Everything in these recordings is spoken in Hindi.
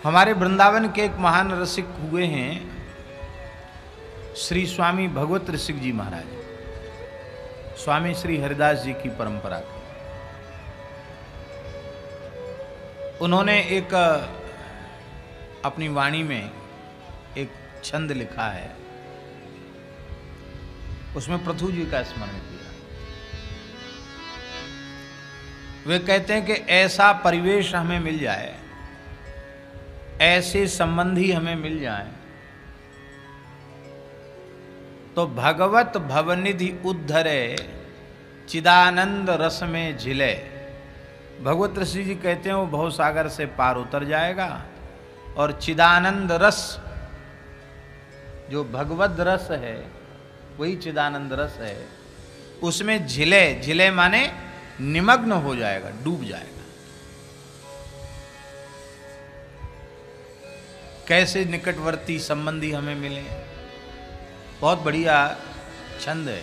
हमारे वृंदावन के एक महान रसिक हुए हैं श्री स्वामी भगवत ऋषिक जी महाराज, स्वामी श्री हरिदास जी की परंपरा के। उन्होंने एक अपनी वाणी में एक छंद लिखा है, उसमें पृथु जी का स्मरण किया। वे कहते हैं कि ऐसा परिवेश हमें मिल जाए, ऐसे संबंधी हमें मिल जाएं, तो भगवत भवनिधि उद्धरे चिदानंद रस में झिले। भगवत ऋषि जी कहते हैं वो भवसागर से पार उतर जाएगा और चिदानंद रस, जो भगवत रस है वही चिदानंद रस है, उसमें झिले, झिले माने निमग्न हो जाएगा, डूब जाएगा। कैसे निकटवर्ती संबंधी हमें मिले, बहुत बढ़िया छंद है।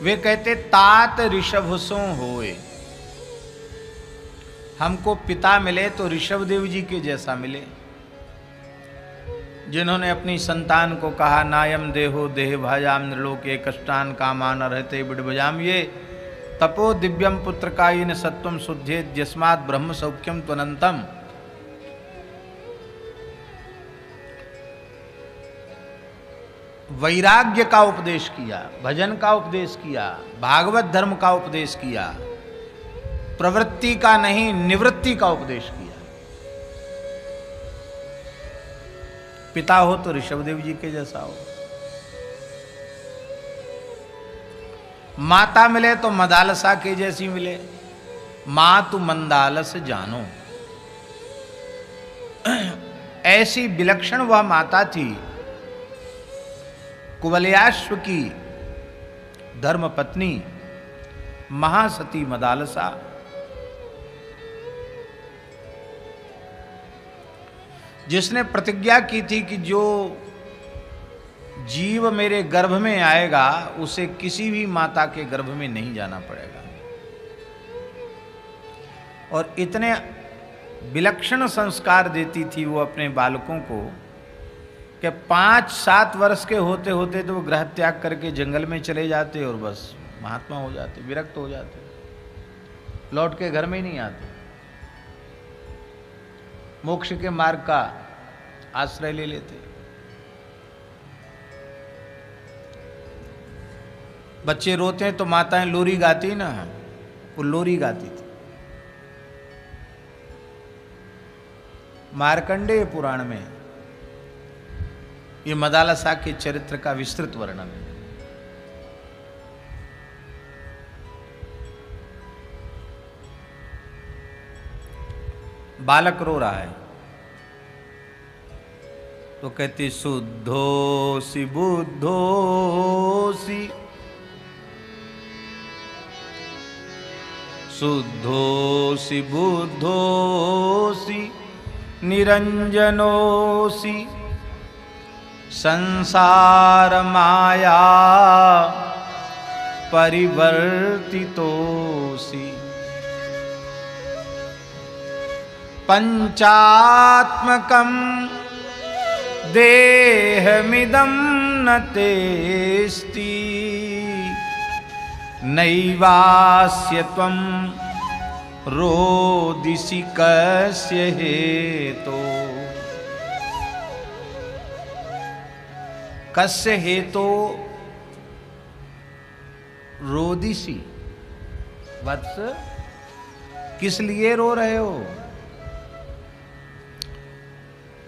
वे कहते तात ऋषभ सो होए, हमको पिता मिले तो ऋषभ देव जी के जैसा मिले, जिन्होंने अपनी संतान को कहा नायम देहो देह भाजाम नृलोके कष्टान कामान रहते बिडभजाम, ये तपो दिव्यम पुत्र कायिन सत्वम शुद्धेत यस्मात् ब्रह्म सौख्यम त्वनंतम। वैराग्य का उपदेश किया, भजन का उपदेश किया, भागवत धर्म का उपदेश किया, प्रवृत्ति का नहीं निवृत्ति का उपदेश किया। पिता हो तो ऋषभदेव जी के जैसा हो, माता मिले तो मदालसा के जैसी मिले, माँ तू मंदालस जानो। ऐसी विलक्षण वह माता थी, कुवलयाश्व की धर्म पत्नी महासती मदालसा। जिसने प्रतिज्ञा की थी कि जो जीव मेरे गर्भ में आएगा उसे किसी भी माता के गर्भ में नहीं जाना पड़ेगा। और इतने विलक्षण संस्कार देती थी वो अपने बालकों को कि 5-7 वर्ष के होते होते तो वो गृह त्याग करके जंगल में चले जाते और बस महात्मा हो जाते, विरक्त हो जाते, लौट के घर में ही नहीं आते, मोक्ष के मार्ग का आश्रय ले लेते। बच्चे रोते हैं तो माताएं लोरी गाती ना, वो लोरी गाती थी। मार्कंडेय पुराण में ये मदालसा के चरित्र का विस्तृत वर्णन है। बालक रो रहा है तो कहती शुद्धोसी बुद्धोसी, शुद्धोसी बुद्धोसी निरंजनोसी संसार माया परिवर्तितोसी, पंचात्मकं देहमिदं न तेस्ति नैवास्य त्वं रोदिसि कस्य हेतो। कस्य हेतो रोदिसि, वत्स किस लिए रो रहे हो?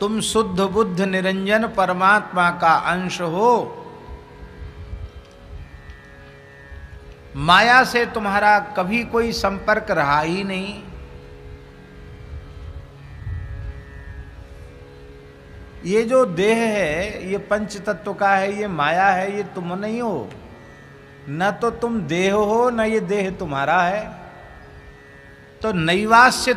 तुम शुद्ध बुद्ध निरंजन परमात्मा का अंश हो, माया से तुम्हारा कभी कोई संपर्क रहा ही नहीं। ये जो देह है ये पंच तत्व का है, ये माया है, ये तुम नहीं हो। न तो तुम देह हो न ये देह तुम्हारा है। तो नैवास्य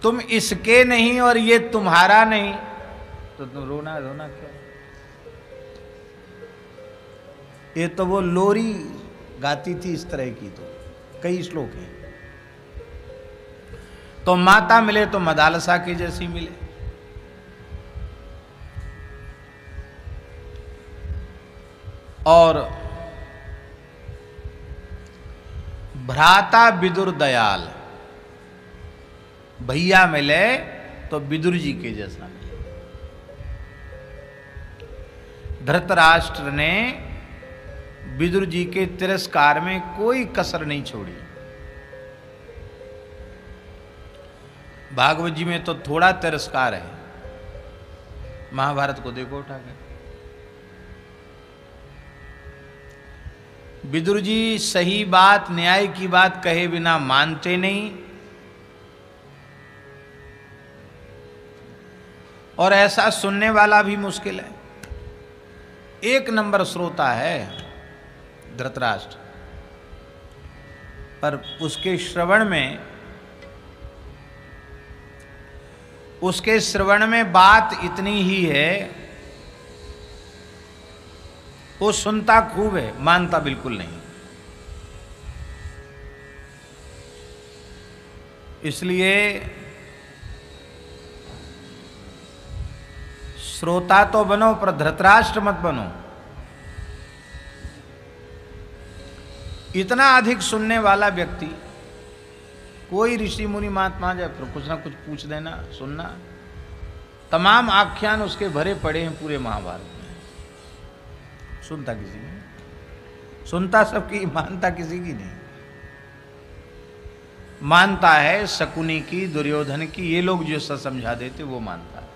तुम इसके नहीं और ये तुम्हारा नहीं, तो तुम रोना धोना क्या? ये तो वो लोरी गाती थी इस तरह की, तो कई श्लोक हैं। तो माता मिले तो मदालसा की जैसी मिले। और भ्राता विदुर दयाल, भैया मिले तो विदुर जी के जैसा मिले। धृतराष्ट्र ने विदुर जी के तिरस्कार में कोई कसर नहीं छोड़ी। भागवत जी में तो थोड़ा तिरस्कार है, महाभारत को देखो उठाकर। विदुर जी सही बात, न्याय की बात कहे बिना मानते नहीं, और ऐसा सुनने वाला भी मुश्किल है। एक नंबर श्रोता है धृतराष्ट्र, पर उसके श्रवण में बात इतनी ही है, वो सुनता खूब है, मानता बिल्कुल नहीं। इसलिए श्रोता तो बनो पर धृतराष्ट्र मत बनो। इतना अधिक सुनने वाला व्यक्ति, कोई ऋषि मुनि महात्मा जाए फिर कुछ ना कुछ पूछ देना, सुनना। तमाम आख्यान उसके भरे पड़े हैं पूरे महाभारत में। सुनता किसी की, सुनता सबकी, मानता किसी की नहीं। मानता है शकुनी की, दुर्योधन की, ये लोग जो समझा देते वो मानता है।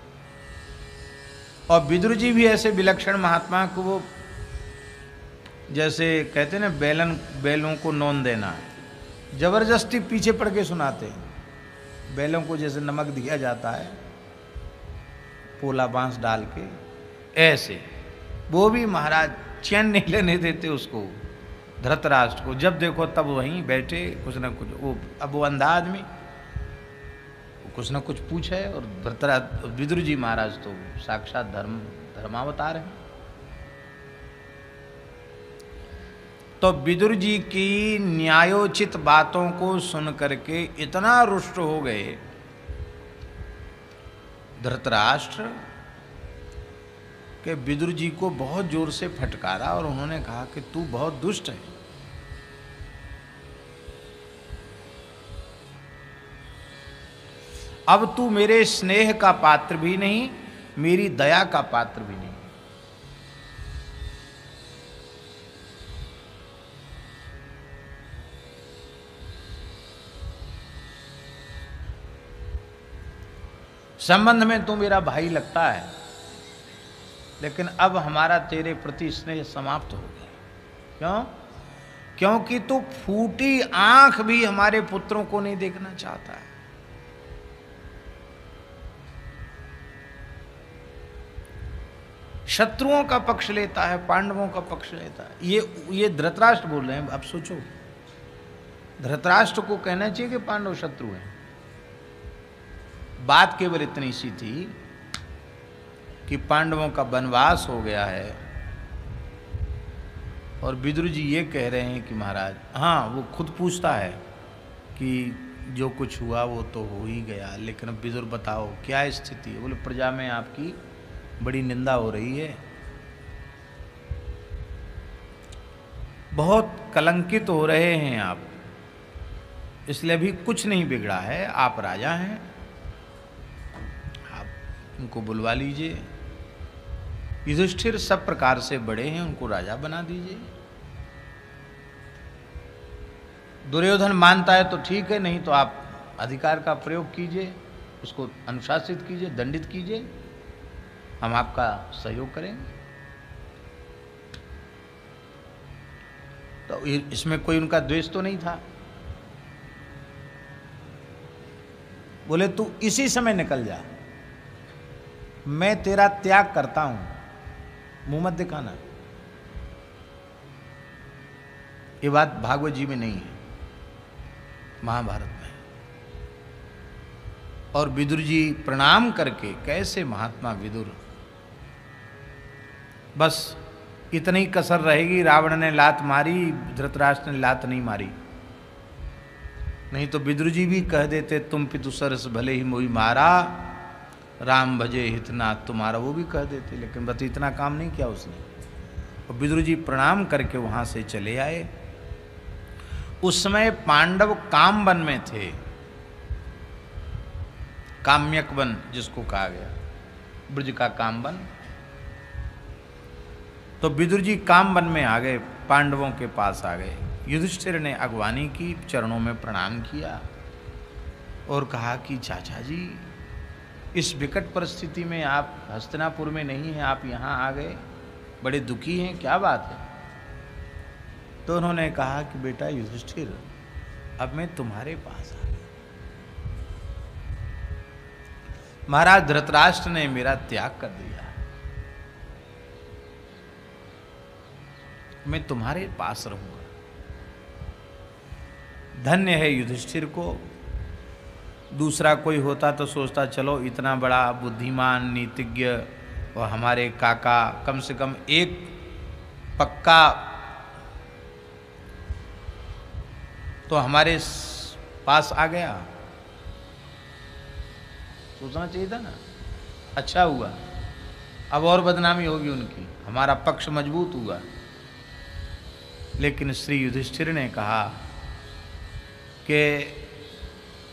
और विदुर जी भी ऐसे विलक्षण महात्मा को, वो जैसे कहते ना बैलों को नौन देना, जबरदस्ती पीछे पड़ के सुनाते हैं। बैलों को जैसे नमक दिया जाता है पोला बांस डाल के, ऐसे वो भी महाराज चैन नहीं लेने देते उसको, धृतराष्ट्र को। जब देखो तब वहीं बैठे कुछ ना कुछ, वो अंधा आदमी कुछ ना कुछ पूछे। और विदुर जी महाराज तो साक्षात धर्मावतार हैं। तो विदुर जी की न्यायोचित बातों को सुन करके इतना रुष्ट हो गए धृतराष्ट्र कि विदुर जी को बहुत जोर से फटकारा, और उन्होंने कहा कि तू बहुत दुष्ट है। अब तू मेरे स्नेह का पात्र भी नहीं, मेरी दया का पात्र भी नहीं। संबंध में तू मेरा भाई लगता है, लेकिन अब हमारा तेरे प्रति स्नेह समाप्त हो गया। क्यों? क्योंकि तू फूटी आंख भी हमारे पुत्रों को नहीं देखना चाहता है। शत्रुओं का पक्ष लेता है, पांडवों का पक्ष लेता है। ये धृतराष्ट्र बोल रहे हैं। अब सोचो, धृतराष्ट्र को कहना चाहिए कि पांडव शत्रु हैं। बात केवल इतनी सी थी कि पांडवों का वनवास हो गया है, और विदुर जी ये कह रहे हैं कि महाराज, हाँ वो खुद पूछता है कि जो कुछ हुआ वो तो हो ही गया, लेकिन अब विदुर बताओ क्या स्थिति है। बोले प्रजा में आपकी बड़ी निंदा हो रही है, बहुत कलंकित हो रहे हैं आप, इसलिए अभी कुछ नहीं बिगड़ा है। आप राजा हैं, आप उनको बुलवा लीजिए। युधिष्ठिर सब प्रकार से बड़े हैं, उनको राजा बना दीजिए। दुर्योधन मानता है तो ठीक है, नहीं तो आप अधिकार का प्रयोग कीजिए, उसको अनुशासित कीजिए, दंडित कीजिए, हम आपका सहयोग करेंगे। तो इसमें कोई उनका द्वेष तो नहीं था। बोले तू इसी समय निकल जा, मैं तेरा त्याग करता हूं, मुंह मत दिखाना। ये बात भागवत जी में नहीं है, महाभारत में। और विदुर जी प्रणाम करके, कैसे महात्मा विदुर, बस इतनी कसर रहेगी, रावण ने लात मारी, धृतराष्ट्र ने लात नहीं मारी। नहीं तो विदुर जी भी कह देते तुम पितु सरस भले ही मोहि मारा, राम भजे हितनाथ तुम्हारा, वो भी कह देते, लेकिन बस इतना काम नहीं किया उसने। और विदुर जी प्रणाम करके वहां से चले आए। उस समय पांडव कामवन में थे, काम्यक वन जिसको कहा गया, ब्रज का कामवन। तो विदुर जी कामवन में आ गए, पांडवों के पास आ गए। युधिष्ठिर ने अगवानी की, चरणों में प्रणाम किया और कहा कि चाचा जी, इस विकट परिस्थिति में आप हस्तिनापुर में नहीं हैं, आप यहाँ आ गए, बड़े दुखी हैं, क्या बात है? तो उन्होंने कहा कि बेटा युधिष्ठिर, अब मैं तुम्हारे पास आ गया। महाराज धृतराष्ट्र ने मेरा त्याग कर दिया, मैं तुम्हारे पास रहूंगा। धन्य है युधिष्ठिर को। दूसरा कोई होता तो सोचता चलो इतना बड़ा बुद्धिमान नीतिज्ञ और हमारे काका, कम से कम एक पक्का तो हमारे पास आ गया, सोचना चाहिए था ना। अच्छा हुआ, अब और बदनामी होगी उनकी, हमारा पक्ष मजबूत हुआ। लेकिन श्री युधिष्ठिर ने कहा कि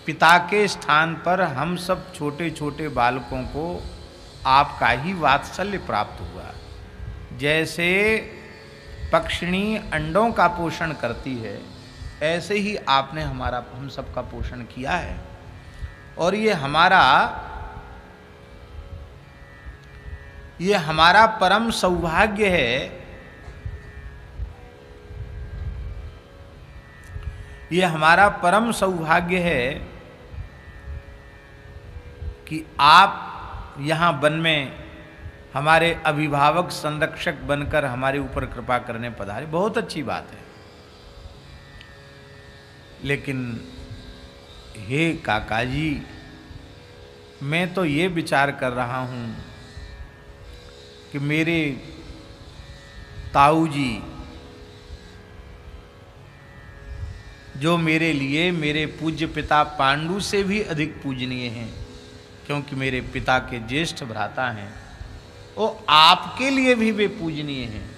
पिता के स्थान पर हम सब छोटे छोटे बालकों को आपका ही वात्सल्य प्राप्त हुआ। जैसे पक्षिणी अंडों का पोषण करती है, ऐसे ही आपने हम सबका पोषण किया है। और ये हमारा परम सौभाग्य है, ये हमारा परम सौभाग्य है कि आप यहाँ वन में हमारे अभिभावक संरक्षक बनकर हमारे ऊपर कृपा करने पधारे, बहुत अच्छी बात है। लेकिन हे काका जी, मैं तो ये विचार कर रहा हूँ कि मेरे ताऊ जी जो मेरे लिए मेरे पूज्य पिता पांडु से भी अधिक पूजनीय हैं, क्योंकि मेरे पिता के ज्येष्ठ भ्राता हैं, वो आपके लिए भी वे पूजनीय हैं।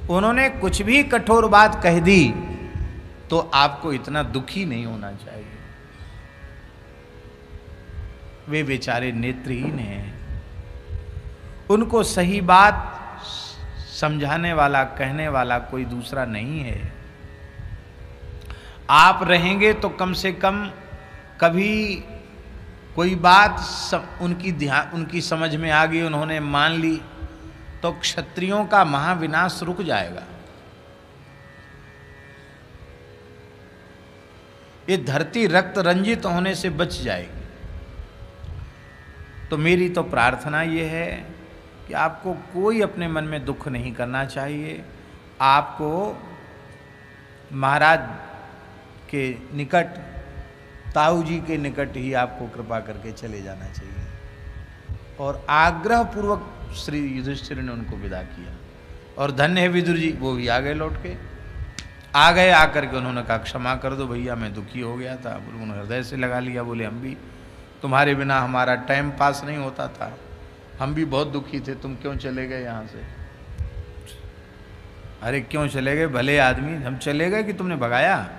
उन्होंने कुछ भी कठोर बात कह दी तो आपको इतना दुखी नहीं होना चाहिए। वे बेचारे नेत्रहीन हैं, उनको सही बात समझाने वाला, कहने वाला कोई दूसरा नहीं है। आप रहेंगे तो कम से कम कभी कोई बात उनकी समझ में आ गई, उन्होंने मान ली, तो क्षत्रियों का महाविनाश रुक जाएगा। ये धरती रक्त रंजित होने से बच जाएगी। तो मेरी तो प्रार्थना ये है कि आपको कोई अपने मन में दुख नहीं करना चाहिए। आपको महाराज के निकट, ताऊ जी के निकट ही आपको कृपा करके चले जाना चाहिए। और आग्रह पूर्वक श्री युधिष्ठिर ने उनको विदा किया। और धन्य है विदुर जी, वो भी आ गए, लौट के आ गए। आकर के उन्होंने कहा क्षमा कर दो भैया, मैं दुखी हो गया था। बोले उन्होंने हृदय से लगा लिया, बोले हम भी तुम्हारे बिना हमारा टाइम पास नहीं होता था, हम भी बहुत दुखी थे, तुम क्यों चले गए यहाँ से? अरे क्यों चले गए भले आदमी, हम चले गए कि तुमने भगाया?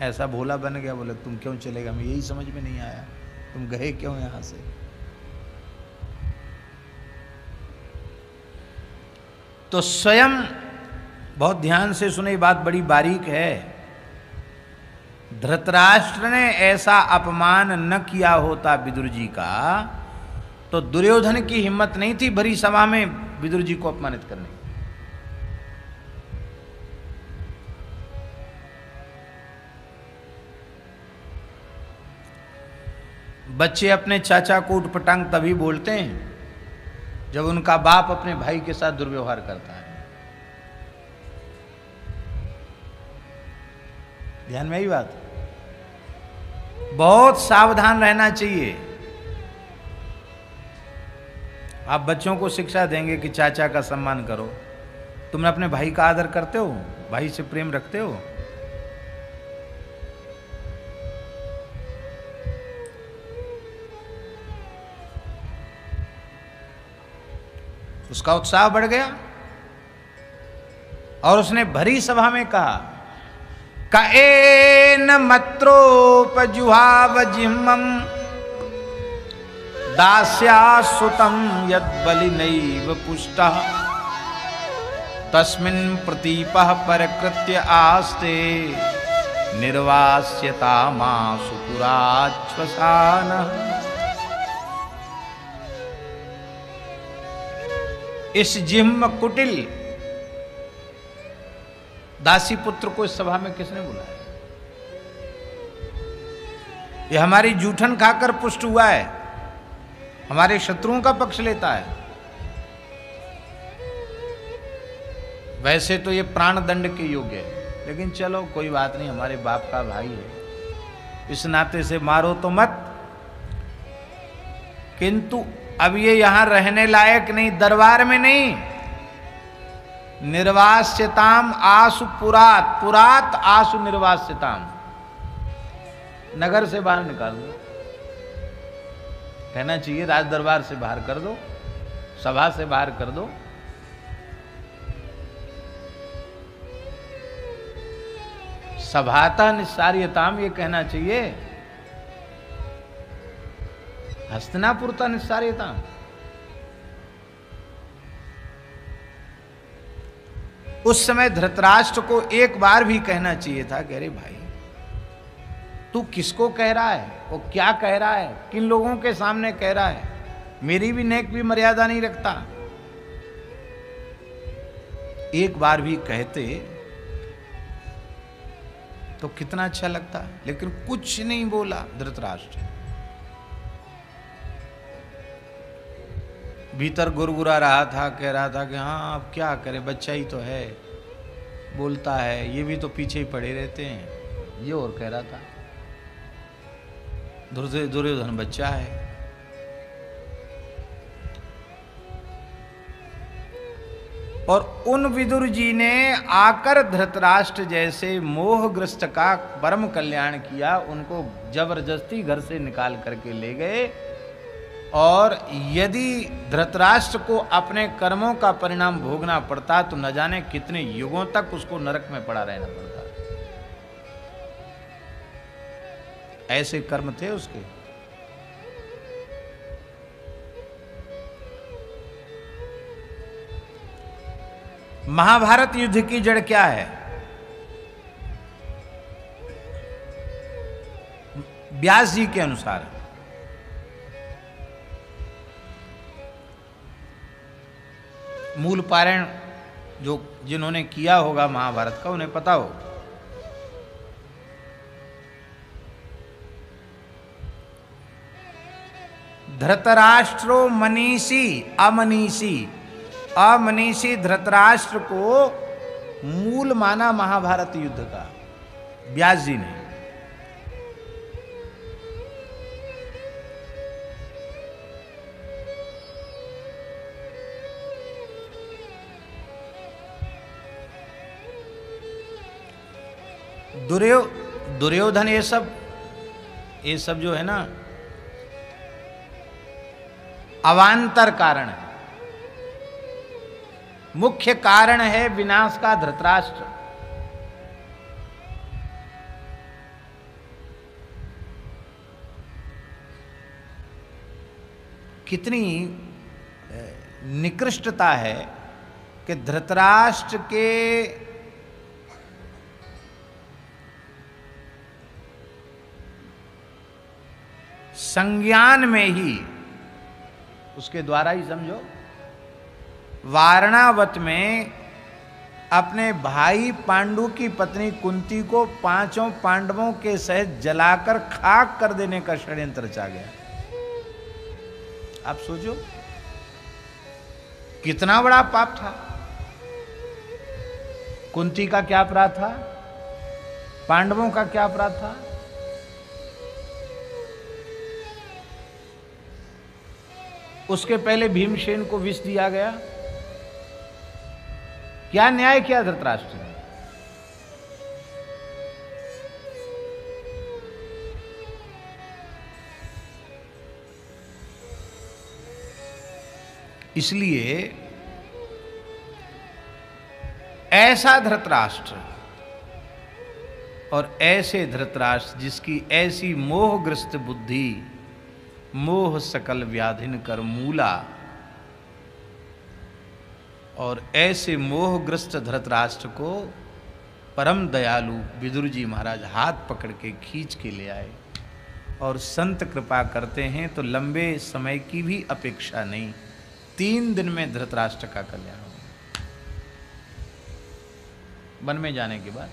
ऐसा भोला बन गया। बोले तुम क्यों चले गए, हमें यही समझ में नहीं आया, तुम गए क्यों यहाँ से? तो स्वयं बहुत ध्यान से सुने, बात बड़ी बारीक है। धृतराष्ट्र ने ऐसा अपमान न किया होता विदुर जी का, तो दुर्योधन की हिम्मत नहीं थी भरी सभा में विदुर जी को अपमानित करने की। बच्चे अपने चाचा को उठपटांग तभी बोलते हैं जब उनका बाप अपने भाई के साथ दुर्व्यवहार करता है। ध्यान में आई बात, बहुत सावधान रहना चाहिए। आप बच्चों को शिक्षा देंगे कि चाचा का सम्मान करो, तुम अपने भाई का आदर करते हो, भाई से प्रेम रखते हो? उसका उत्साह बढ़ गया और उसने भरी सभा में कहा, कएन मत्रोपजुहाव जिह्मं दास्यासुतं यद्बलि नैव पुष्टः तस्मिन् प्रतीपः परकृत्य आस्ते निर्वास्यतामासु पुराच्छ्वसानः। इस जिह्म कुटिल दासी पुत्र को इस सभा में किसने बुलाया? यह हमारी जूठन खाकर पुष्ट हुआ है, हमारे शत्रुओं का पक्ष लेता है। वैसे तो ये प्राण दंड के योग्य है, लेकिन चलो कोई बात नहीं, हमारे बाप का भाई है, इस नाते से मारो तो मत। किंतु अब ये यहां रहने लायक नहीं, दरबार में नहीं। निर्वास्यताम आसु पुरात, पुरात आसु निर्वास्यताम, नगर से बाहर निकाल दो। कहना चाहिए राज दरबार से बाहर कर दो, सभा से बाहर कर दो। सभाता निस्सार्यताम ये कहना चाहिए, हस्तिनापुरता निस्सार्यताम। उस समय धृतराष्ट्र को एक बार भी कहना चाहिए था कि अरे भाई तू किसको कह रहा है, वो क्या कह रहा है, किन लोगों के सामने कह रहा है, मेरी भी नेक भी मर्यादा नहीं रखता। एक बार भी कहते तो कितना अच्छा लगता, लेकिन कुछ नहीं बोला धृतराष्ट्र। भीतर गुरगुरा रहा था, कह रहा था कि हाँ अब क्या करे, बच्चा ही तो है, बोलता है, ये भी तो पीछे ही पड़े रहते हैं, ये और कह रहा था दुर्योधन बच्चा है। और उन विदुर जी ने आकर धृतराष्ट्र जैसे मोहग्रस्त का परम कल्याण किया, उनको जबरदस्ती घर से निकाल करके ले गए। और यदि धृतराष्ट्र को अपने कर्मों का परिणाम भोगना पड़ता तो न जाने कितने युगों तक उसको नरक में पड़ा रहना पड़ता। ऐसे कर्म थे उसके। महाभारत युद्ध की जड़ क्या है? व्यास जी के अनुसार मूल पारायण जो जिन्होंने किया होगा महाभारत का उन्हें पता हो। धृतराष्ट्रो मनीषी अमनीषी, अमनीषी धृतराष्ट्र को मूल माना महाभारत युद्ध का व्यास जी ने। दुर्योधन ये सब जो है ना अवान्तर कारण है, मुख्य कारण है विनाश का धृतराष्ट्र। कितनी निकृष्टता है कि धृतराष्ट्र के संज्ञान में ही, उसके द्वारा ही समझो, वारणावत में अपने भाई पांडु की पत्नी कुंती को पांचों पांडवों के सहित जलाकर खाक कर देने का षड्यंत्र रचा गया। आप सोचो कितना बड़ा पाप था। कुंती का क्या अपराध था, पांडवों का क्या अपराध था? उसके पहले भीमसेन को विष दिया गया। क्या न्याय किया धृतराष्ट्र ने? इसलिए ऐसा धृतराष्ट्र और ऐसे धृतराष्ट्र जिसकी ऐसी मोहग्रस्त बुद्धि, मोह सकल व्याधिन कर मूला, और ऐसे मोहग्रस्त धृतराष्ट्र को परम दयालु विदुर जी महाराज हाथ पकड़ के खींच के ले आए। और संत कृपा करते हैं तो लंबे समय की भी अपेक्षा नहीं, 3 दिन में धृतराष्ट्र का कल्याण हो गया। वन में जाने के बाद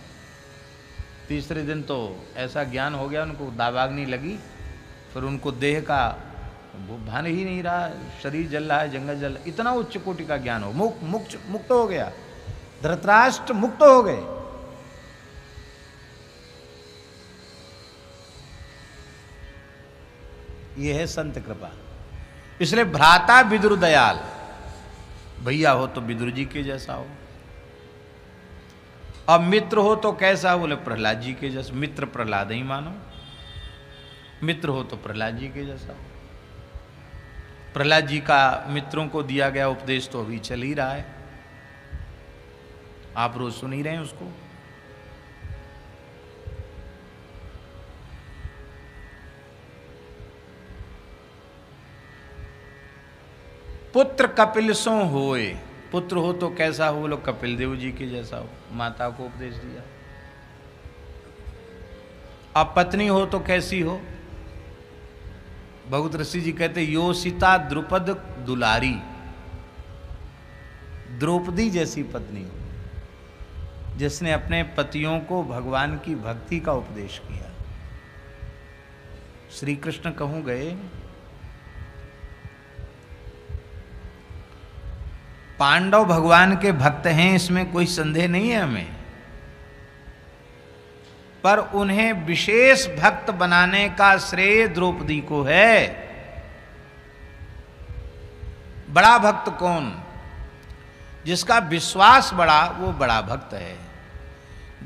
तीसरे दिन तो ऐसा ज्ञान हो गया, उनको दावाग्नि लगी, फिर उनको देह का भान ही नहीं रहा, शरीर जल रहा है, जंगल जल, इतना उच्च कोटि का ज्ञान हो, मुक्त हो गया, धृतराष्ट्र मुक्त हो गए। ये है संत कृपा। इसलिए भ्राता विदुर दयाल, भैया हो तो विदुर जी के जैसा हो, अब मित्र हो तो कैसा? बोले प्रहलाद जी के जैसा। मित्र प्रहलाद ही मानो, मित्र हो तो प्रहलाद जी के जैसा हो। प्रहलाद जी का मित्रों को दिया गया उपदेश तो अभी चल ही रहा है, आप रोज सुन ही रहे हैं उसको। पुत्र कपिल सो होए, पुत्र हो तो कैसा हो? बोलो कपिल देव जी के जैसा हो, माता को उपदेश दिया। अब पत्नी हो तो कैसी हो? भगवत ऋषि जी कहते योसिता द्रुपद दुलारी, द्रौपदी जैसी पत्नी हो जिसने अपने पतियों को भगवान की भक्ति का उपदेश किया। श्री कृष्ण कहूं गए, पांडव भगवान के भक्त हैं, इसमें कोई संदेह नहीं है हमें, पर उन्हें विशेष भक्त बनाने का श्रेय द्रौपदी को है। बड़ा भक्त कौन? जिसका विश्वास बड़ा, वो बड़ा भक्त है।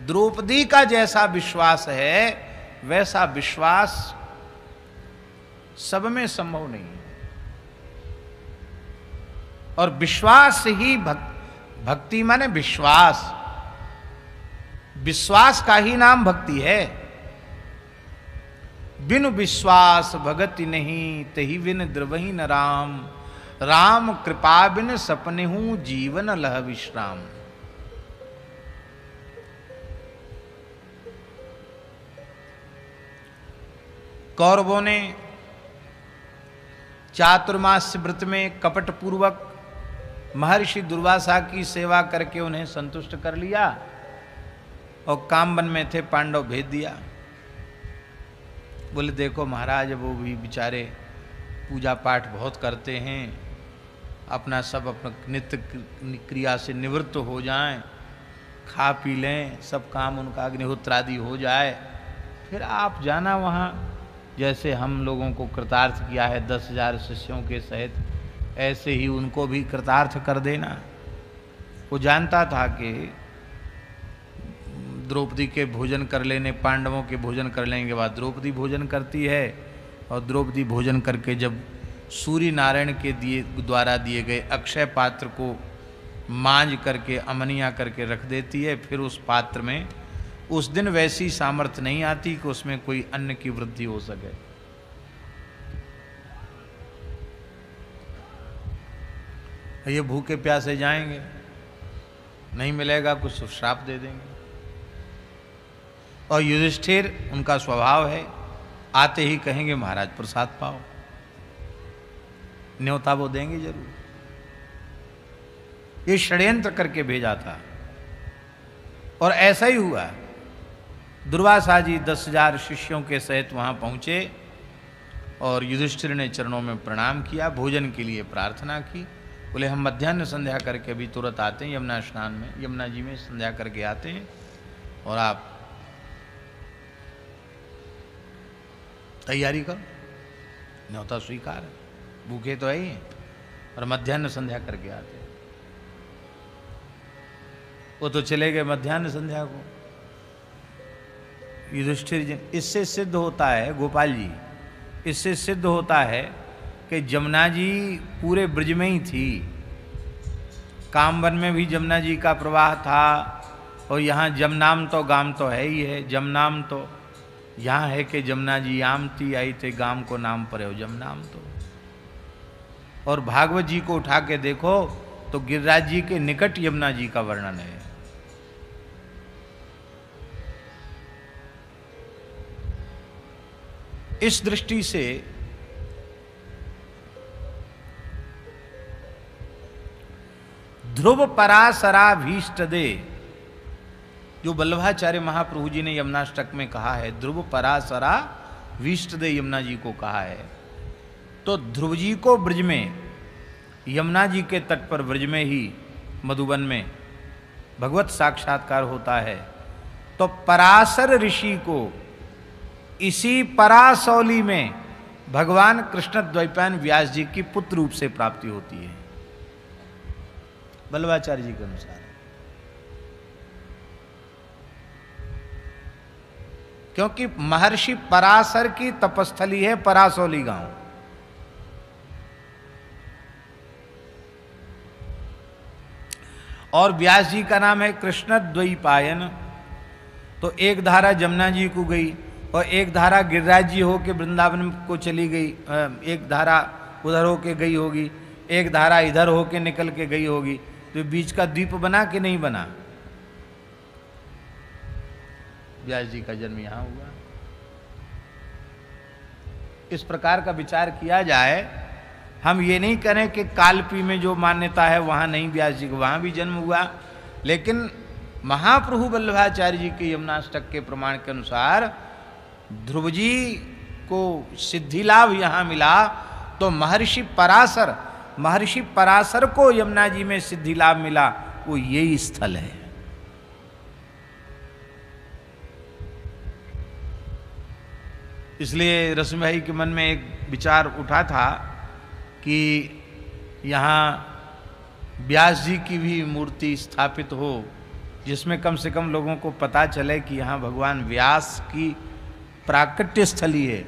द्रौपदी का जैसा विश्वास है वैसा विश्वास सब में संभव नहीं है। और विश्वास ही भक्ति माने विश्वास, विश्वास का ही नाम भक्ति है। बिनु विश्वास भगति नहीं, तही बिन द्रवही न राम, राम कृपा बिन सपने हूं जीवन लह विश्राम। कौरवों ने चातुर्मास्य व्रत में कपट पूर्वक महर्षि दुर्वासा की सेवा करके उन्हें संतुष्ट कर लिया, और कामवन में थे पांडव भेज दिया। बोले देखो महाराज, वो भी बेचारे पूजा पाठ बहुत करते हैं, अपना सब अपना नित्य क्रिया से निवृत्त हो जाएं, खा पी लें, सब काम उनका अग्निहोत्र आदि हो जाए, फिर आप जाना वहाँ। जैसे हम लोगों को कृतार्थ किया है 10,000 शिष्यों के सहित, ऐसे ही उनको भी कृतार्थ कर देना। वो जानता था कि द्रौपदी के भोजन कर लेने, पांडवों के भोजन कर लेने के बाद द्रौपदी भोजन करती है, और द्रौपदी भोजन करके जब सूर्य नारायण के द्वारा दिए गए अक्षय पात्र को मांझ करके अमनिया करके रख देती है, फिर उस पात्र में उस दिन वैसी सामर्थ्य नहीं आती कि उसमें कोई अन्न की वृद्धि हो सके। ये भूखे प्यासे जाएंगे, नहीं मिलेगा कुछ तो श्राप दे देंगे। और युधिष्ठिर, उनका स्वभाव है, आते ही कहेंगे महाराज प्रसाद पाओ, न्योता वो देंगे जरूर। ये षड्यंत्र करके भेजा था, और ऐसा ही हुआ। दुर्वासा जी 10,000 शिष्यों के सहित वहां पहुंचे, और युधिष्ठिर ने चरणों में प्रणाम किया, भोजन के लिए प्रार्थना की। बोले हम मध्याह्न संध्या करके अभी तुरंत आते हैं, यमुना स्नान में, यमुना जी में संध्या करके आते हैं, और आप तैयारी करो, न्योता स्वीकार है, भूखे तो है ही हैं। और मध्याह्न संध्या करके आते। वो तो चले गए मध्याह्न संध्या को। युधिष्ठिर जी, इससे सिद्ध होता है गोपाल जी, इससे सिद्ध होता है कि जमुना जी पूरे ब्रज में ही थी। कामवन में भी जमुना जी का प्रवाह था, और यहाँ जमनाम तो गाम तो है ही है। जमनाम तो यहाँ है कि जमुना जी आमती आई थे, गाम को नाम पर हो जमनाम तो। और भागवत जी को उठा के देखो तो गिरिराज जी के निकट यमुना जी का वर्णन है। इस दृष्टि से ध्रुव परासरा भीष्ट दे, जो वल्लभाचार्य महाप्रभु जी ने यमुनाष्टक में कहा है, ध्रुव परासरा भीष्ट दे यमुना जी को कहा है। तो ध्रुव जी को ब्रज में, यमुना जी के तट पर ब्रज में ही मधुबन में भगवत साक्षात्कार होता है। तो पराशर ऋषि को इसी परासौली में भगवान कृष्ण द्वैपायन व्यास जी की पुत्र रूप से प्राप्ति होती है वल्लभाचार्य जी के अनुसार। क्योंकि महर्षि पराशर की तपस्थली है परासौली गांव। और व्यास जी का नाम है कृष्ण द्वैपायन। तो एक धारा जमुना जी को गई और एक धारा गिरिराज जी होके वृंदावन को चली गई, एक धारा उधर होके गई होगी, एक धारा इधर होके निकल के गई होगी। तो बीच का द्वीप बना कि नहीं बना? व्यास जी का जन्म यहां हुआ। इस प्रकार का विचार किया जाए। हम ये नहीं करें कि कालपी में जो मान्यता है वहां नहीं, व्यास जी को वहां भी जन्म हुआ। लेकिन महाप्रभु वल्लभाचार्य जी के यमुनाष्टक के प्रमाण के अनुसार ध्रुव जी को सिद्धि लाभ यहां मिला। तो महर्षि पराशर को यमुना जी में सिद्धि लाभ मिला, वो यही स्थल है। इसलिए रश्मि भाई के मन में एक विचार उठा था कि यहाँ व्यास जी की भी मूर्ति स्थापित हो, जिसमें कम से कम लोगों को पता चले कि यहाँ भगवान व्यास की प्राकट्य स्थली है।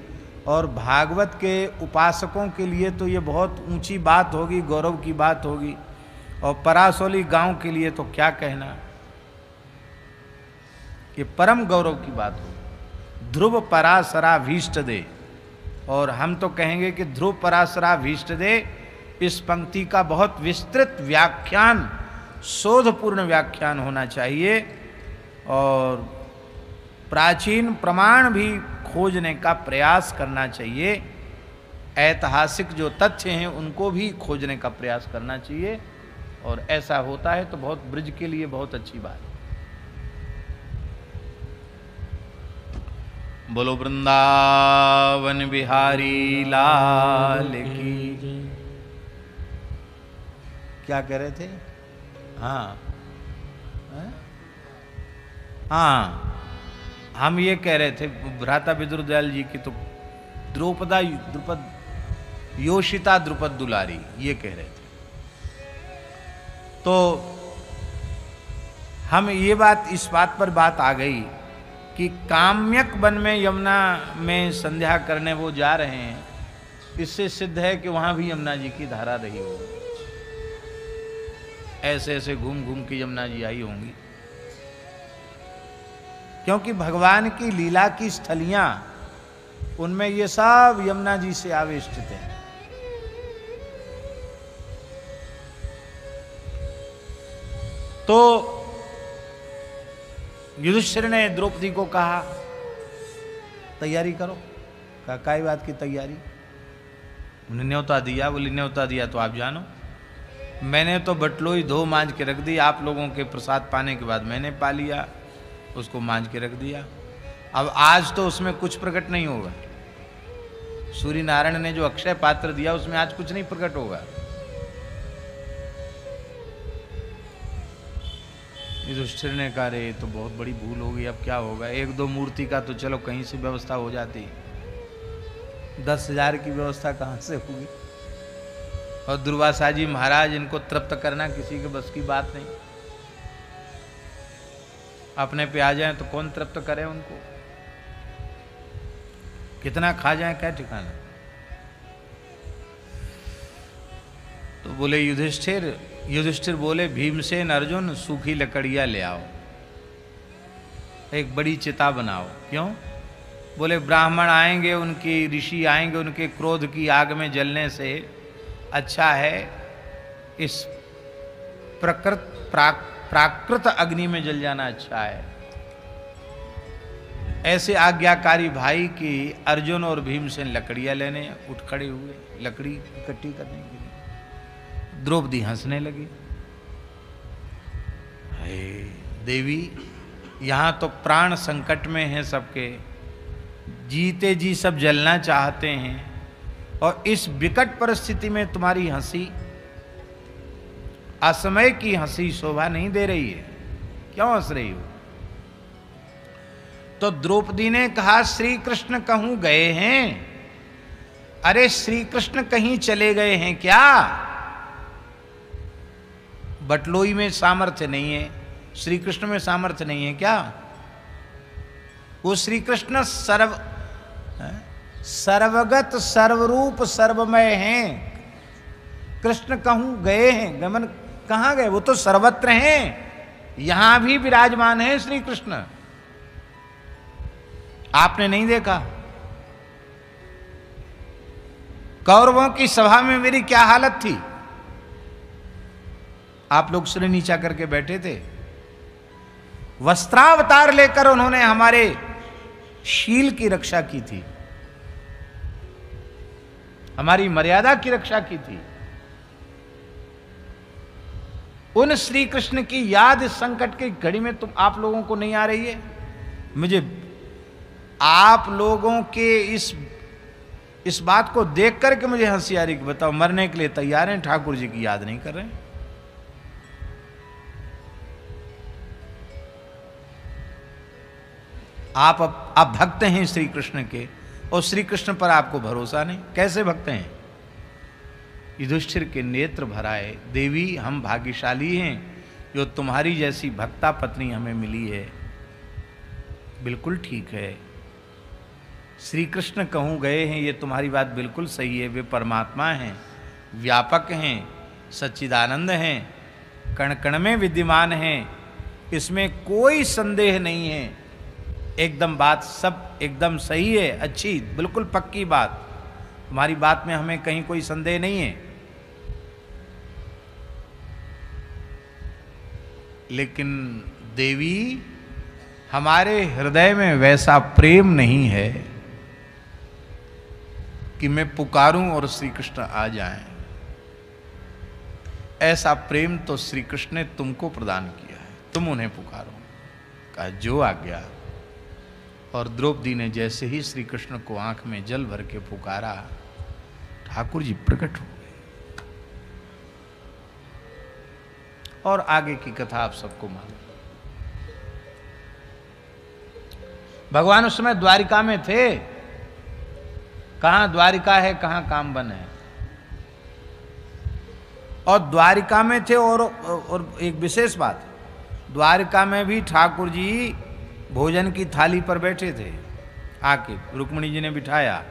और भागवत के उपासकों के लिए तो ये बहुत ऊंची बात होगी, गौरव की बात होगी। और परासौली गांव के लिए तो क्या कहना, ये परम गौरव की बात होगी। ध्रुव पराशरा भीष्ट दे। और हम तो कहेंगे कि ध्रुव पराशरा भीष्ट दे, इस पंक्ति का बहुत विस्तृत व्याख्यान, शोधपूर्ण व्याख्यान होना चाहिए। और प्राचीन प्रमाण भी खोजने का प्रयास करना चाहिए। ऐतिहासिक जो तथ्य हैं उनको भी खोजने का प्रयास करना चाहिए। और ऐसा होता है तो बहुत ब्रज के लिए बहुत अच्छी बात है। बोलो वृंदावन बिहारी लाल की। क्या कह रहे थे? हाँ हाँ, हम ये कह रहे थे भ्राता विदुरदयाल जी की तो द्रुपद योषिता द्रुपद दुलारी, ये कह रहे थे। तो हम ये बात, इस बात पर बात आ गई कि काम्यक वन में यमुना में संध्या करने वो जा रहे हैं, इससे सिद्ध है कि वहां भी यमुना जी की धारा रही होगी। ऐसे ऐसे घूम घूम के यमुना जी आई होंगी, क्योंकि भगवान की लीला की स्थलियां, उनमें ये सब यमुना जी से आवेष्टित हैं। तो युधिष्ठिर ने द्रौपदी को कहा तैयारी करो। कहा काय बात की तैयारी? उन्हें न्योता दिया। बोली न्योता दिया तो आप जानो, मैंने तो बटलोई धो मांझ के रख दी। आप लोगों के प्रसाद पाने के बाद मैंने पा लिया, उसको मांझ के रख दिया। अब आज तो उसमें कुछ प्रकट नहीं होगा। सूर्य नारायण ने जो अक्षय पात्र दिया उसमें आज कुछ नहीं प्रकट होगा। युधिष्ठिर ने कहा रे तो बहुत बड़ी भूल होगी, अब क्या होगा? एक दो मूर्ति का तो चलो कहीं से व्यवस्था हो जाती, 10,000 की व्यवस्था कहां से होगी? और दुर्वासा जी महाराज, इनको तृप्त करना किसी के बस की बात नहीं। अपने पे आ जाए तो कौन तृप्त करे उनको, कितना खा जाए क्या ठिकाना। तो बोले युधिष्ठिर बोले भीमसेन अर्जुन सूखी लकड़ियां ले आओ, एक बड़ी चिता बनाओ। क्यों? बोले ब्राह्मण आएंगे, उनकी ऋषि आएंगे, उनके क्रोध की आग में जलने से अच्छा है इस प्राकृत अग्नि में जल जाना अच्छा है। ऐसे आज्ञाकारी भाई की अर्जुन और भीमसेन लकड़ियां लेने उठ खड़े हुए, लकड़ी इकट्ठी करने के लिए। द्रौपदी हंसने लगी, देवी यहां तो प्राण संकट में है सबके, जीते जी सब जलना चाहते हैं, और इस विकट परिस्थिति में तुम्हारी हंसी, असमय की हंसी शोभा नहीं दे रही है, क्यों हंस रही हो? तो द्रौपदी ने कहा श्री कृष्ण कहूं गए हैं? अरे श्री कृष्ण कहीं चले गए हैं क्या? बटलोई में सामर्थ्य नहीं है, श्री कृष्ण में सामर्थ्य नहीं है क्या? वो श्री कृष्ण सर्वगत सर्वरूप सर्वमय हैं। कृष्ण कहूं गए हैं, गमन कहां गए? वो तो सर्वत्र हैं, यहां भी विराजमान है श्री कृष्ण। आपने नहीं देखा? कौरवों की सभा में मेरी क्या हालत थी? आप लोग सिर नीचा करके बैठे थे, वस्त्रावतार लेकर उन्होंने हमारे शील की रक्षा की थी, हमारी मर्यादा की रक्षा की थी। उन श्री कृष्ण की याद इस संकट की घड़ी में आप लोगों को नहीं आ रही है? मुझे आप लोगों के इस बात को देख करके मुझे हंसी आ रही कि बताओ, मरने के लिए तैयार हैं, ठाकुर जी की याद नहीं कर रहे हैं। आप भक्त हैं श्री कृष्ण के, और श्री कृष्ण पर आपको भरोसा नहीं। कैसे भक्त हैं? युधिष्ठिर के नेत्र भराए, देवी हम भाग्यशाली हैं जो तुम्हारी जैसी भक्ता पत्नी हमें मिली है। बिल्कुल ठीक है, श्री कृष्ण कहूं गए हैं, ये तुम्हारी बात बिल्कुल सही है। वे परमात्मा हैं, व्यापक हैं, सच्चिदानंद हैं, कण कण में विद्यमान हैं, इसमें कोई संदेह नहीं है। एकदम बात सब एकदम सही है, अच्छी बिल्कुल पक्की बात, तुम्हारी बात में हमें कहीं कोई संदेह नहीं है। लेकिन देवी हमारे हृदय में वैसा प्रेम नहीं है कि मैं पुकारूं और श्री कृष्ण आ जाएं। ऐसा प्रेम तो श्री कृष्ण ने तुमको प्रदान किया है, तुम उन्हें पुकारो। कहा जो आज्ञा। और द्रौपदी ने जैसे ही श्री कृष्ण को आंख में जल भर के पुकारा, ठाकुर जी प्रकट हो गए। और आगे की कथा आप सबको मालूम। भगवान उस समय द्वारिका में थे। कहां द्वारिका है, कहां कामबन है। और द्वारिका में थे। और एक विशेष बात, द्वारिका में भी ठाकुर जी भोजन की थाली पर बैठे थे। आके रुक्मिणी जी ने बिठाया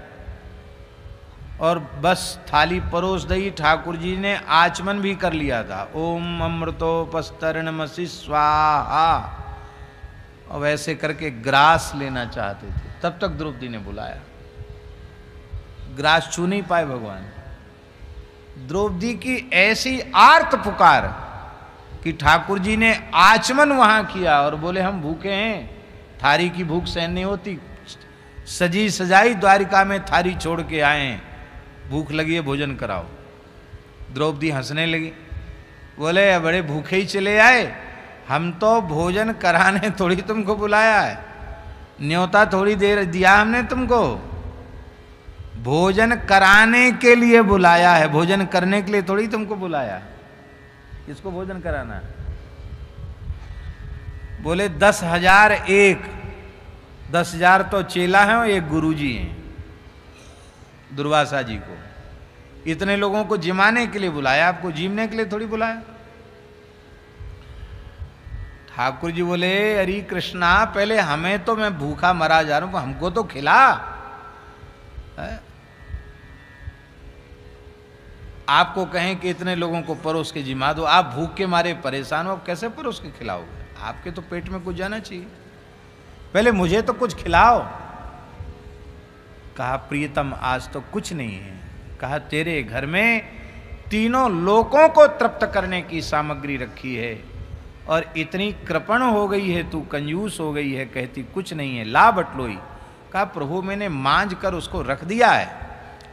और बस थाली परोस दी। ठाकुर जी ने आचमन भी कर लिया था, ओम अमृतोपस्तरणमसि स्वाहा, और वैसे करके ग्रास लेना चाहते थे। तब तक द्रौपदी ने बुलाया, ग्रास छू नहीं पाए भगवान। द्रौपदी की ऐसी आर्त पुकार कि ठाकुर जी ने आचमन वहां किया और बोले हम भूखे हैं, थारी की भूख सहन नहीं होती, सजी सजाई द्वारिका में थारी छोड़ के आए हैं, भूख लगी है भोजन कराओ। द्रौपदी हंसने लगी, बोले बड़े भूखे ही चले आए, हम तो भोजन कराने थोड़ी तुमको बुलाया है, न्योता थोड़ी देर दिया हमने तुमको, भोजन कराने के लिए बुलाया है, भोजन करने के लिए थोड़ी तुमको बुलाया। किसको भोजन कराना है? बोले 10,000 एक, 10,000 तो चेला हैं और एक गुरुजी हैं दुर्वासा जी को, इतने लोगों को जिमाने के लिए बुलाया, आपको जीमने के लिए थोड़ी बुलाया। ठाकुर जी बोले, अरे कृष्णा, पहले हमें तो, मैं भूखा मरा जा रहा हूं, हमको तो खिला। आपको कहें कि इतने लोगों को परोस के जिमा दो, आप भूख के मारे परेशान हो, आप कैसे परोस के खिलाओगे? आपके तो पेट में कुछ जाना चाहिए, पहले मुझे तो कुछ खिलाओ। कहा, प्रियतम आज तो कुछ नहीं है। कहा, तेरे घर में तीनों लोकों को तृप्त करने की सामग्री रखी है और इतनी कृपण हो गई है, तू कंजूस हो गई है, कहती कुछ नहीं है, ला बटलोई। कहा, प्रभु मैंने मांझ कर उसको रख दिया है,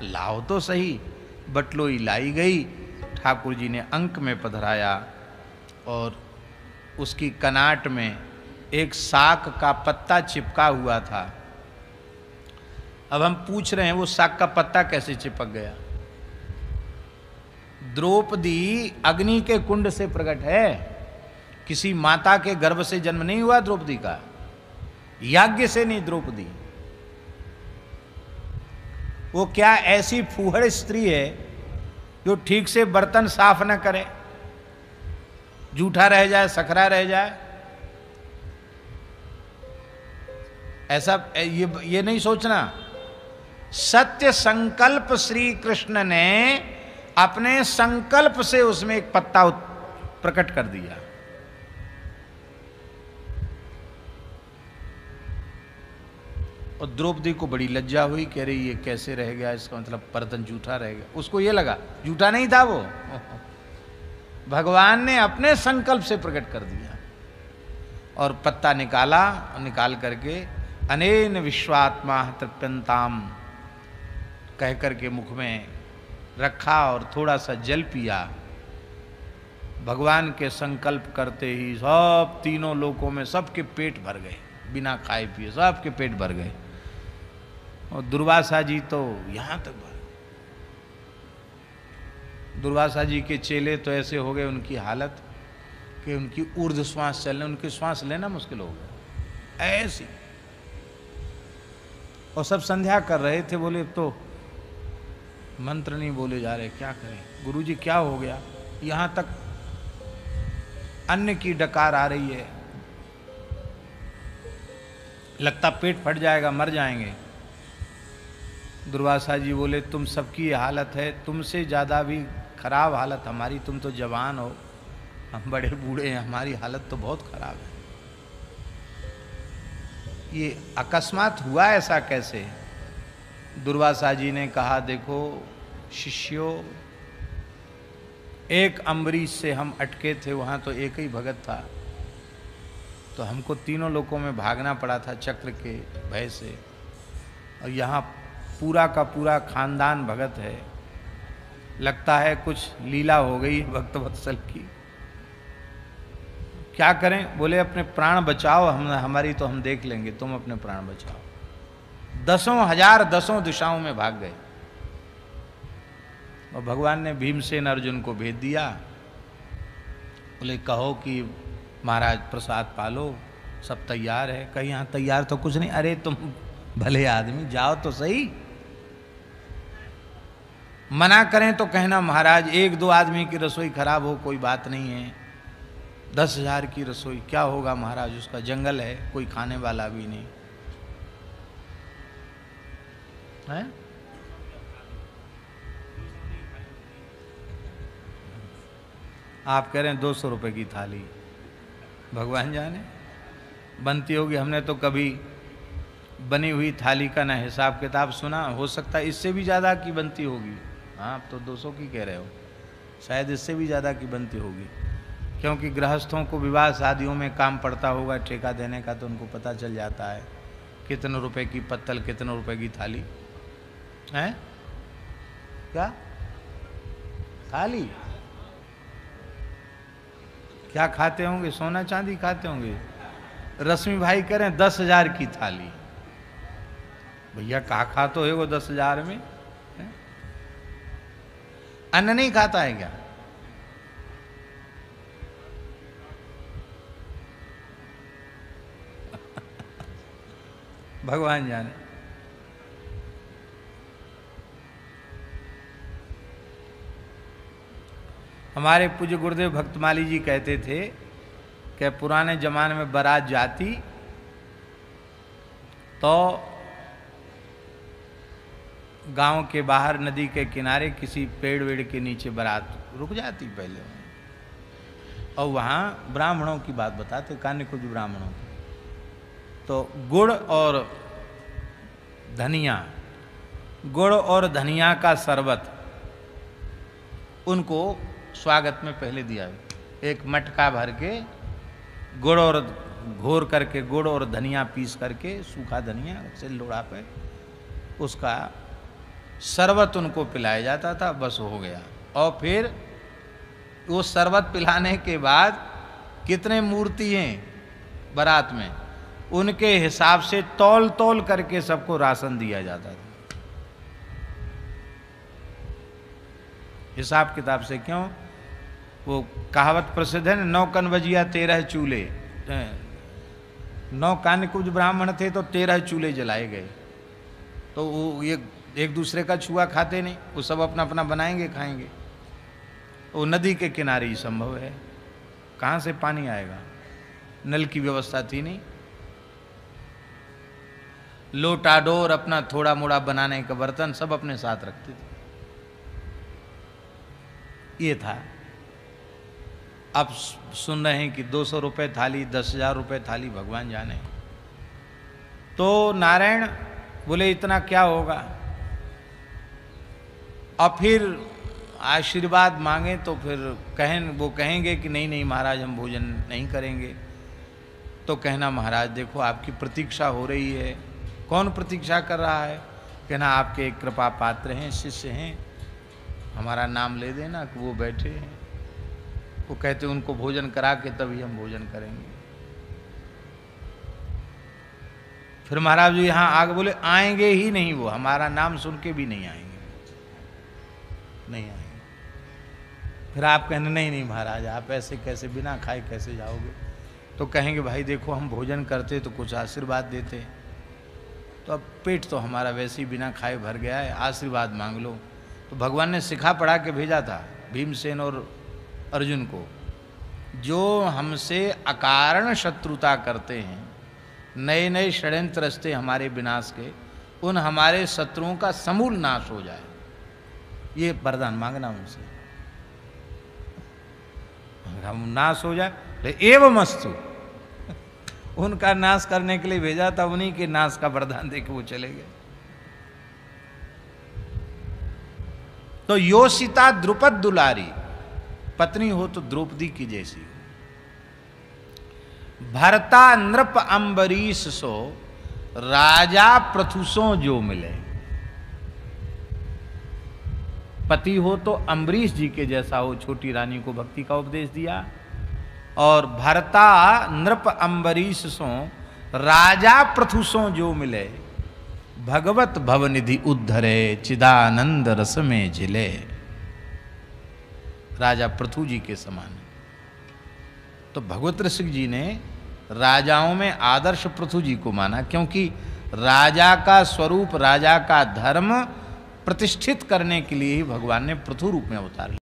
लाओ तो सही। बटलोई लाई गई, ठाकुर जी ने अंक में पधराया और उसकी कनाट में एक साग का पत्ता चिपका हुआ था। अब हम पूछ रहे हैं, वो साग का पत्ता कैसे चिपक गया? द्रौपदी अग्नि के कुंड से प्रकट है, किसी माता के गर्भ से जन्म नहीं हुआ द्रौपदी का, यज्ञ से नहीं द्रौपदी। वो क्या ऐसी फूहड़ स्त्री है जो ठीक से बर्तन साफ न करे, जूठा रह जाए, सखरा रह जाए? ऐसा ये नहीं सोचना। सत्य संकल्प श्री कृष्ण ने अपने संकल्प से उसमें एक पत्ता प्रकट कर दिया। और द्रौपदी को बड़ी लज्जा हुई, कह रही ये कैसे रह गया, इसका मतलब बर्तन जूठा रह गया। उसको ये लगा जूठा नहीं था वो, भगवान ने अपने संकल्प से प्रकट कर दिया। और पत्ता निकाला, निकाल करके अनेन विश्वात्मा तृप्यंताम कह करके मुख में रखा और थोड़ा सा जल पिया। भगवान के संकल्प करते ही सब तीनों लोकों में सबके पेट भर गए, बिना खाए पिए सबके पेट भर गए। और दुर्वासा जी तो यहां तक भर, दुर्वासा जी के चेले तो ऐसे हो गए उनकी हालत कि उनकी ऊर्ध्व श्वास चलने, उनकी श्वास लेना मुश्किल हो गया ऐसी। और सब संध्या कर रहे थे, बोले तो मंत्र नहीं बोले जा रहे, क्या करें गुरुजी, क्या हो गया? यहां तक अन्न की डकार आ रही है, लगता पेट फट जाएगा, मर जाएंगे। दुर्वासा जी बोले, तुम सबकी ये हालत है, तुमसे ज़्यादा भी खराब हालत हमारी, तुम तो जवान हो, हम बड़े बूढ़े हैं, हमारी हालत तो बहुत खराब है। ये अकस्मात हुआ ऐसा कैसे? दुर्वासा जी ने कहा, देखो शिष्यों, एक अम्बरीश से हम अटके थे, वहाँ तो एक ही भगत था, तो हमको तीनों लोकों में भागना पड़ा था चक्र के भय से, और यहाँ पूरा का पूरा खानदान भगत है, लगता है कुछ लीला हो गई भक्त वत्सल की, क्या करें? बोले अपने प्राण बचाओ, हमारी तो हम देख लेंगे, तुम अपने प्राण बचाओ। 10,000 10 दिशाओं में भाग गए। और भगवान ने भीमसेन अर्जुन को भेज दिया, बोले कहो कि महाराज प्रसाद पालो, सब तैयार है। कहीं यहाँ तैयार तो कुछ नहीं, अरे तुम भले आदमी जाओ तो सही। मना करें तो कहना महाराज 1-2 आदमी की रसोई खराब हो कोई बात नहीं है, 10,000 की रसोई क्या होगा महाराज, उसका जंगल है, कोई खाने वाला भी नहीं है। आप कह रहे हैं 200 रुपए की थाली, भगवान जाने बनती होगी, हमने तो कभी बनी हुई थाली का ना हिसाब किताब सुना, हो सकता है इससे भी ज़्यादा की बनती होगी। हाँ, आप तो 200 की कह रहे हो, शायद इससे भी ज़्यादा की बनती होगी, क्योंकि गृहस्थों को विवाह शादियों में काम पड़ता होगा ठेका देने का, तो उनको पता चल जाता है कितने रुपए की पत्तल, कितने रुपए की थाली है। क्या थाली क्या खाते होंगे? सोना चांदी खाते होंगे। रश्मि भाई कह रहे हैं 10,000 की थाली। भैया कहा खा तो है वो 10,000 में? अन्न नहीं खाता है क्या? भगवान जाने। हमारे पूज्य गुरुदेव भक्तमाली जी कहते थे कि पुराने जमाने में बारात जाती तो गांव के बाहर नदी के किनारे किसी पेड़ वेड़ के नीचे बारात रुक जाती पहले, और वहाँ ब्राह्मणों की बात बताते, कान्य कुछ ब्राह्मणों की। तो गुड़ और धनिया का शरबत उनको स्वागत में पहले दिया। एक मटका भर के गुड़ और घोर करके गुड़ और धनिया पीस करके, सूखा धनिया से लोढ़ा पे उसका शरबत उनको पिलाया जाता था, बस हो गया। और फिर वो शरबत पिलाने के बाद कितने मूर्ति हैं बारात में, उनके हिसाब से तौल तौल करके सबको राशन दिया जाता था। हिसाब किताब से, क्यों? वो कहावत प्रसिद्ध है ना, 9 कन बजिया 13 चूल्हे। 9 कान्य कुछ ब्राह्मण थे तो 13 चूल्हे जलाए गए। तो वो ये एक दूसरे का छुआ खाते नहीं, वो सब अपना अपना बनाएंगे खाएंगे। वो नदी के किनारे ही संभव है, कहाँ से पानी आएगा? नल की व्यवस्था थी नहीं। लोटा डोर, अपना थोड़ा मोड़ा बनाने का बर्तन सब अपने साथ रखते थे। ये था। अब सुन रहे हैं कि 200 रुपये थाली, 10,000 रुपये थाली, भगवान जाने। तो नारायण बोले इतना क्या होगा? और फिर आशीर्वाद मांगे तो फिर वो कहेंगे कि नहीं नहीं महाराज, हम भोजन नहीं करेंगे। तो कहना महाराज देखो आपकी प्रतीक्षा हो रही है। कौन प्रतीक्षा कर रहा है? कहना आपके एक कृपा पात्र हैं, शिष्य हैं, हमारा नाम ले देना कि वो बैठे हैं। वो कहते उनको भोजन करा के तभी हम भोजन करेंगे। फिर महाराज जी यहाँ आगे बोले आएंगे ही नहीं, वो हमारा नाम सुन के भी नहीं आएंगे, नहीं आएंगे। फिर आप कहने नहीं नहीं महाराज आप ऐसे कैसे बिना खाए कैसे जाओगे? तो कहेंगे भाई देखो हम भोजन करते तो कुछ आशीर्वाद देते, तो अब पेट तो हमारा वैसे ही बिना खाए भर गया है, आशीर्वाद मांग लो। तो भगवान ने सिखा पढ़ा के भेजा था भीमसेन और अर्जुन को, जो हमसे अकारण शत्रुता करते हैं, नए नए षड्यंत्र रचते हमारे विनाश के, उन हमारे शत्रुओं का समूल नाश हो जाए, ये वरदान मांगना उनसे। हम नाश हो जाए एवमस्तु, उनका नाश करने के लिए भेजा था, उन्हीं के नाश का वरदान देके वो चले गए। तो योषिता द्रुपद दुलारी, पत्नी हो तो द्रौपदी की जैसी। भरता नृप अम्बरीश सो, राजा प्रथुसों जो मिले। पति हो तो अम्बरीश जी के जैसा हो, छोटी रानी को भक्ति का उपदेश दिया। और भरता नृप अम्बरीश सो, राजा प्रथुसों जो मिले। भगवत भवनिधि उद्धरे, चिदानंद रस में झिले। राजा पृथु जी के समान। तो भगवत रसिक जी ने राजाओं में आदर्श पृथु जी को माना, क्योंकि राजा का स्वरूप, राजा का धर्म प्रतिष्ठित करने के लिए ही भगवान ने पृथु रूप में अवतार लिया।